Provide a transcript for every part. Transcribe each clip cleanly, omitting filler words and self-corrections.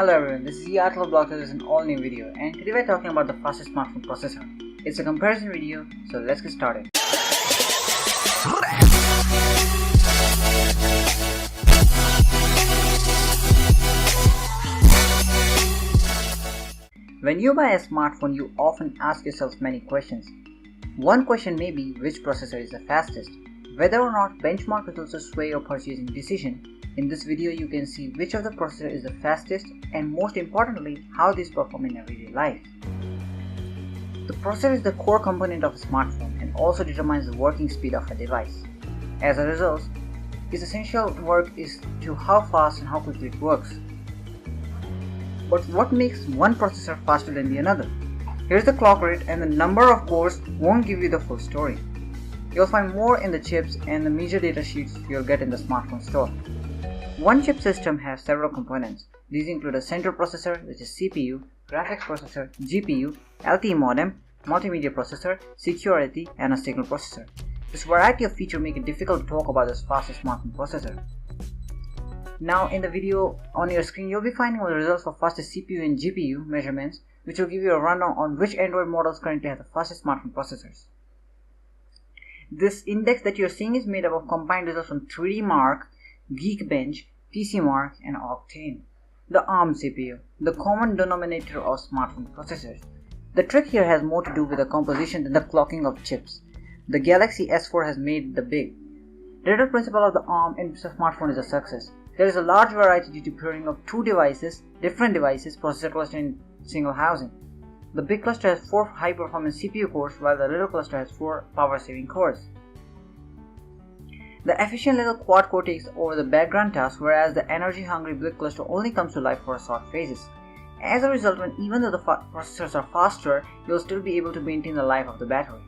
Hello everyone, this is Untitled Chapter. This is an all new video, and today we're talking about the fastest smartphone processor. It's a comparison video, so let's get started. When you buy a smartphone, you often ask yourself many questions. One question may be which processor is the fastest. Whether or not benchmark results sway your purchasing decision. In this video, you can see which of the processor is the fastest and most importantly, how these perform in everyday life. The processor is the core component of a smartphone and also determines the working speed of a device. As a result, its essential work is to how fast and how quickly it works. But what makes one processor faster than the another? Here's the clock rate, and the number of cores won't give you the full story. You'll find more in the chips and the major data sheets you'll get in the smartphone store. One chip system has several components. These include a central processor, which is CPU, graphics processor, GPU, LTE modem, multimedia processor, security, and a signal processor. This variety of features make it difficult to talk about this fastest smartphone processor. Now in the video on your screen, you'll be finding the results for fastest CPU and GPU measurements, which will give you a rundown on which Android models currently have the fastest smartphone processors. This index that you're seeing is made up of combined results from 3DMark, Geekbench, PCMark, and Octane. The ARM CPU, the common denominator of smartphone processors. The trick here has more to do with the composition than the clocking of chips. The Galaxy S4 has made the big. The general principle of the ARM in smartphone is a success. There is a large variety due to pairing of different devices, processor cluster in single housing. The big cluster has 4 high-performance CPU cores, while the little cluster has 4 power-saving cores. The efficient little quad core takes over the background task, whereas the energy-hungry big cluster only comes to life for short phases. As a result, even though the processors are faster, you'll still be able to maintain the life of the battery.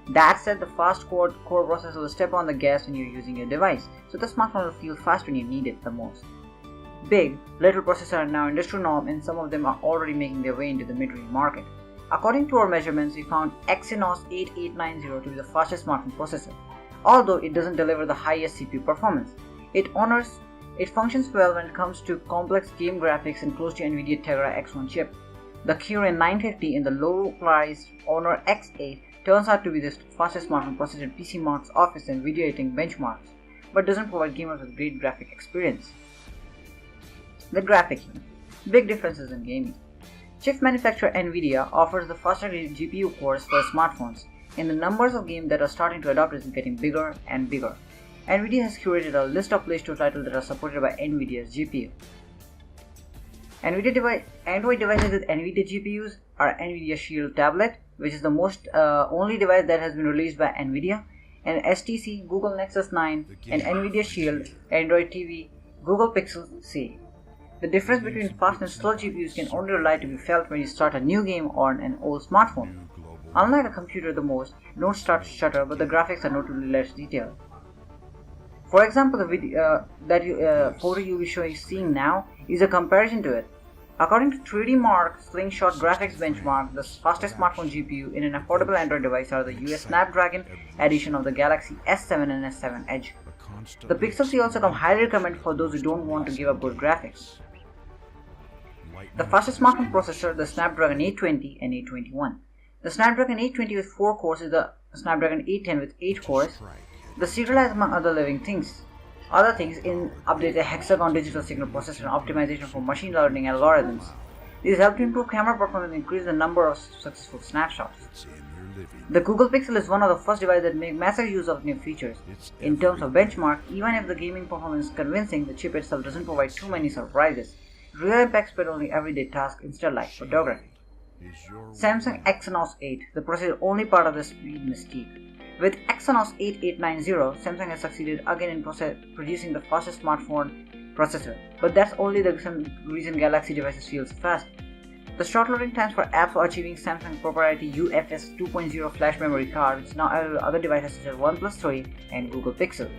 That said, the fast core processor will step on the gas when you're using your device, so the smartphone will feel fast when you need it the most. Big, little processors are now industry norm, and some of them are already making their way into the mid-range market. According to our measurements, we found Exynos 8890 to be the fastest smartphone processor. Although it doesn't deliver the highest CPU performance, it functions well when it comes to complex game graphics and close to NVIDIA Tegra X1 chip. The Kirin 950 in the low-priced Honor X8 turns out to be the fastest smartphone processor in PCMark's Office and MEDIATEK benchmarks, but doesn't provide gamers with great graphic experience. The graphic unit. Big differences in gaming. Chip manufacturer NVIDIA offers the faster GPU cores for smartphones, and the numbers of games that are starting to adopt is getting bigger and bigger. NVIDIA has curated a list of Play Store titles that are supported by NVIDIA's GPU. Android devices with NVIDIA GPUs are NVIDIA Shield tablet, which is the only device that has been released by NVIDIA, and STC, Google Nexus 9, and NVIDIA Shield, Android TV, Google Pixel C. The difference between fast and slow GPUs can only rely to be felt when you start a new game or an old smartphone. Unlike a computer, most don't start to stutter, but the graphics are notably less detailed. For example, the video photo you'll be seeing now is a comparison to it. According to 3DMark Slingshot Graphics Benchmark, the fastest smartphone GPU in an affordable Android device are the US Snapdragon edition of the Galaxy S7 and S7 Edge. The Pixel C also come highly recommended for those who don't want to give up good graphics. The fastest smartphone processor, the Snapdragon 820 and 821. The Snapdragon 820 with 4 cores is the Snapdragon 810 with 8 cores. The serial has, among other things, in updated hexagon digital signal processor and optimization for machine learning algorithms. These help to improve camera performance and increase the number of successful snapshots. The Google Pixel is one of the first devices that make massive use of new features. In terms of benchmark, even if the gaming performance is convincing, the chip itself doesn't provide too many surprises. Real impact spread only everyday tasks instead like photography. Samsung Exynos 8, the processor is only part of the speed mystique. With Exynos 8890, Samsung has succeeded again in producing the fastest smartphone processor, but that's only the reason Galaxy devices feel fast. The short loading times for apps are achieving Samsung proprietary UFS 2.0 flash memory card, which is now available on other devices such as OnePlus 3 and Google Pixel.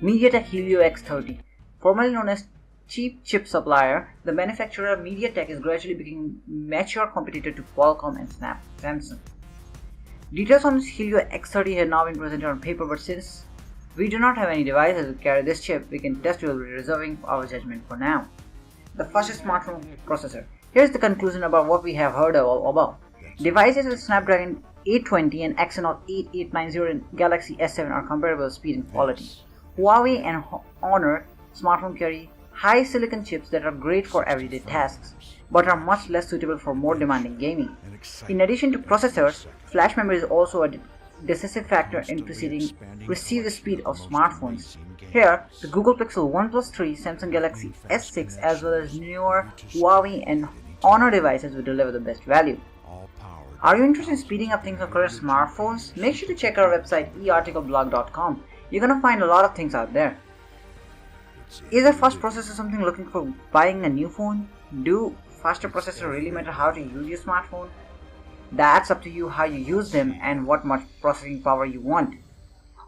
MediaTek Helio X30, formerly known as cheap chip supplier, the manufacturer MediaTek is gradually becoming a mature competitor to Qualcomm and Samsung. Details on this Helio X30 have now been presented on paper, but since we do not have any devices that carry this chip, we can test, we will be reserving our judgment for now. the fastest smartphone processor. Here's the conclusion about what we have heard above. Devices with Snapdragon 820 and Exynos 8890 and Galaxy S7 are comparable speed and quality. Huawei and Honor smartphones carry high silicon chips that are great for everyday tasks, but are much less suitable for more demanding gaming. In addition to processors, flash memory is also a decisive factor in perceiving the speed of smartphones. Here, the Google Pixel 1 Plus 3, Samsung Galaxy S6, as well as newer Huawei and Honor devices will deliver the best value. Are you interested in speeding up things on current smartphones? Make sure to check our website earticleblog.com. You're gonna find a lot of things out there. Is a fast processor something looking for buying a new phone? Do faster processors really matter how to use your smartphone? That's up to you how you use them and what much processing power you want.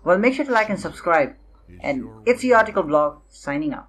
Well, make sure to like and subscribe. And it's the Article Blog signing out.